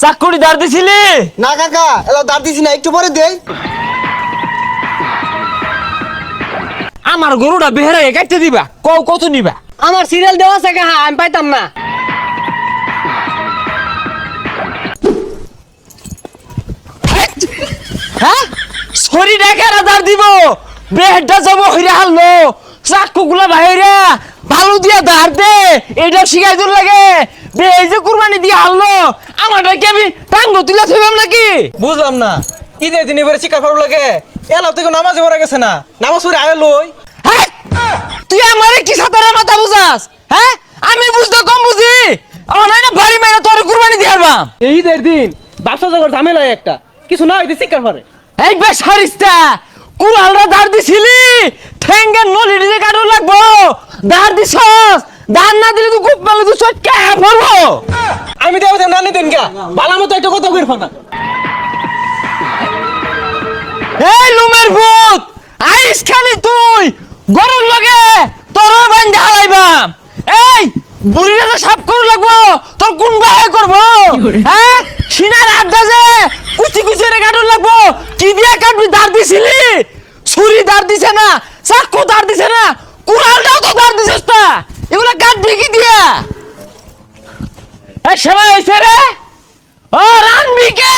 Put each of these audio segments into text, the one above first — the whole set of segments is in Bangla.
চাকুরি দাঁড় দিছিলি? না কাকা, এলা দাঁড় দিছি না, একটু পরে দেই। আমার গরুটা বেহেরা কাটতে দিবা, কত নিবা? আমার সিরিয়াল দেওয়া আছে কাহা, আমি পাইতাম না। হ্যাঁ, সরি ডাকারা দাঁড় দিব, বেহেরটা যাব হইরে হারলো, চাকুগুলা বাইরে ভালো দিয়া দাঁড় দে, এটা শিখাই দূর লাগে। এই যে কুরবানি দিয়ে হারলো, আমারটা কি আমি টাঙ্গ তুলে থইবাম নাকি? বুঝলাম না, ঈদের দিন এবারে চিকার ফাড়ু লাগে, এলাও থেকে নামাজে পড়া গেছে না, নামাজ পড়ে আয় লই। হ্যাঁ, তুই আমারে কি সাতারে মাথা বুঝাস? হ্যাঁ, আমি বুঝতে কম বুঝি, অনাই না বাড়ি মেরে তোর কুরবানি দিয়ে হারবাম। এই ঈদের দিন ব্যবসা জগৎ ঝামেলা একটা, কিছু না হইতে চিকার ফাড়ে। এই বেশ হারিস্তা, কুড়ালরা দাঁড় দিছিলি, ঠেঙ্গের নলি দিয়ে কাটো লাগবো, দাঁড় দিছস, দাঁড় না দিলে তো খুব ভালো তো চটকে পড়বো। আমি দেবো না নিতেন গা, বালা মতো একটা কথা কইর ফাটা। এই লুমের ভূত, আইস খালি তুই গরুর লগে তোর বান্ধা হারাইবাম। এই বুড়িটা তো সাফ করে লাগবো, তোর কোন গায়ে করবো? হ্যাঁ, সিনার আড্ডা যে কুচি কুচি রে কাটুন লাগবো, কি দিয়া কাটবি? দাঁড় দিছিলি, ছুরি দাঁড় দিছে না, চাকু দাঁড় দিছে না, কুড়ালটাও তো দাঁড় দিছিস না, এগুলা কাটবি কি দিয়া? এই সেবা হয়েছে রে, ও রানবি কে?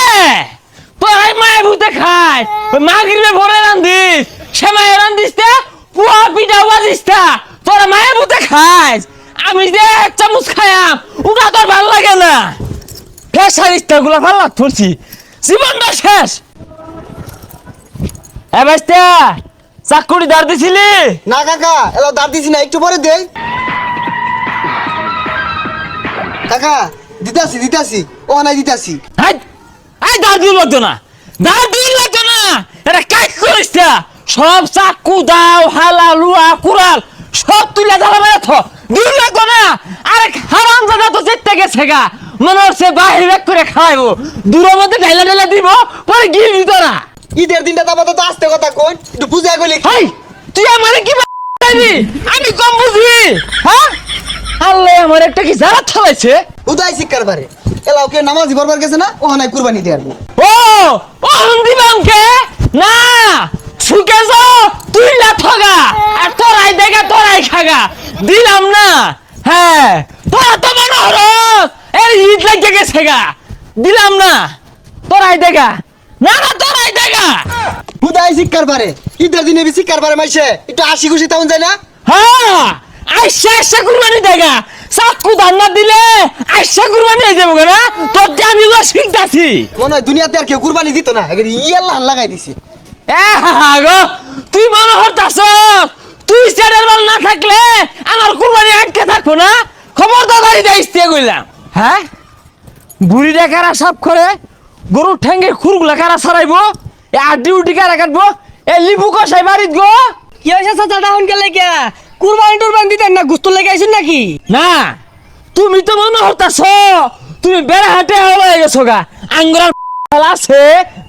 তোর এই মায়ের ভূতে খায়, ওই মাগরিবে ভরে রান্দিস, সেমাই রান্দিস তে পুয়া পিঠা বাজিস তা, তোর মায়ের ভূতে খাইস। আমি যে এক চামচ খায়াম, ওটা তোর ভালো লাগে না। ফেসারিস্তা গুলা ভালো লাগছি, জীবনটা শেষ। এ বাইস্তা, চাকুরি দাঁড় দিছিলি? না কাকা, এলা দাঁড় দিছি না, একটু পরে দেই। কাকা, দিতাছি, ও নাই দিতাছি। হাই, এই দাঁড় দিয়ে লাগতো না, দাঁড় দিয়ে লাগতো না, এটা কাজ করিস না। সব চাকু দাও, হালা লুয়া কুড়াল সব তুলে জ্বালা মেরে থ, দিয়ে লাগতো না। আরে হারাম জায়গা তো যেতে গেছে গা, মনে হচ্ছে বাহির করে খাওয়াইবো, দূরের মধ্যে ঢাইলা ঢাইলা দিব, পরে গিয়ে দিত না। ঈদের দিনটা তারপর তো আস্তে কথা কই, একটু বুঝা গেলি। হাই, তুই আমারে কি বাড়ি? আমি কম বুঝবি? হ্যাঁ, আল্লাহ আমার একটা কি জ্বালা থালাইছে। উদয় শিক্ষার পারে, এলা ওকে নামাজি বরবার গেছে না, ও নাই কুরবানি দিয়ে আসবো। ও দিবামকে না ছুকে যাও, তুই না ঠগা, আর তোরাই দেখা তোরাই খাগা, দিলাম না। হ্যাঁ, তোরা তো মনে হলো এর ঈদ লাগিয়ে গেছে গা, দিলাম না। তোরাই দেখা, না না তোরাই দেখা। উদয় শিক্ষার পারে, ঈদের দিনে শিক্ষার পারে মাইছে, একটু হাসি খুশি তেমন যায় না। হ্যাঁ, আইসা কুরবানি দেখা, চাকু দান্না দিলে আইসা কুরবানি হয়ে যাবো না, তোর যে আমি শিখতাছি। মনে হয় দুনিয়াতে আর কেউ কুরবানি দিত না, ইয়াল্লাহ লাগাই দিছে। গো, তুই মনে হতাস, তুই চ্যানেল মাল না থাকলে আমার কুরবানি আটকে থাকবো না, খবর তো গাড়ি যাইতে কইলাম। হ্যাঁ, বুড়িটা কারা সাফ করে, গরুর ঠ্যাঙ্গে খুরগুলা কারা ছড়াইবো, এ আড্ডি উড্ডি কারা কাটবো, এ লিবু কষাই বাড়িত গো। কি হয়েছে চাচা, ডাউন গেলে কে? কুরবানি টুরবানি দিতেন না, গুস্ত লেগে আইছেন নাকি? না, তুমি তো মনে হতাস তুমি বেড়া হাটে হয়ে গেছো গা, আঙ্গুরা আছে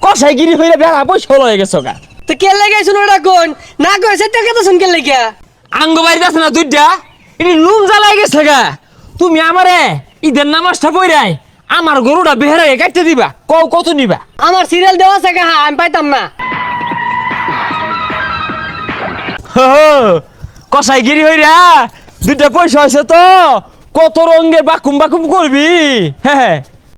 কষাইগিরি হইলে বেড়া পয়সা হয়ে গেছো গা। তো কে লেগে আইছেন ওটা কোন? না কইছে তে কথা শুন কে লেগে? আঙ্গ বাড়িতে আছে না দুইটা, এটি লুম জ্বালাই গেছে গা। তুমি আমারে ঈদের নামাজটা পড়াই আমার গরুটা বেহেরা কাটতে দিবা, কত নিবা? আমার সিরিয়াল দেওয়া আছে কাহা, আমি পাইতাম না। কষাইগিরি হইরা দুইটা পয়সা হয়েছে তো, কত রঙের বাকুম বাকুম করবি। হ্যাঁ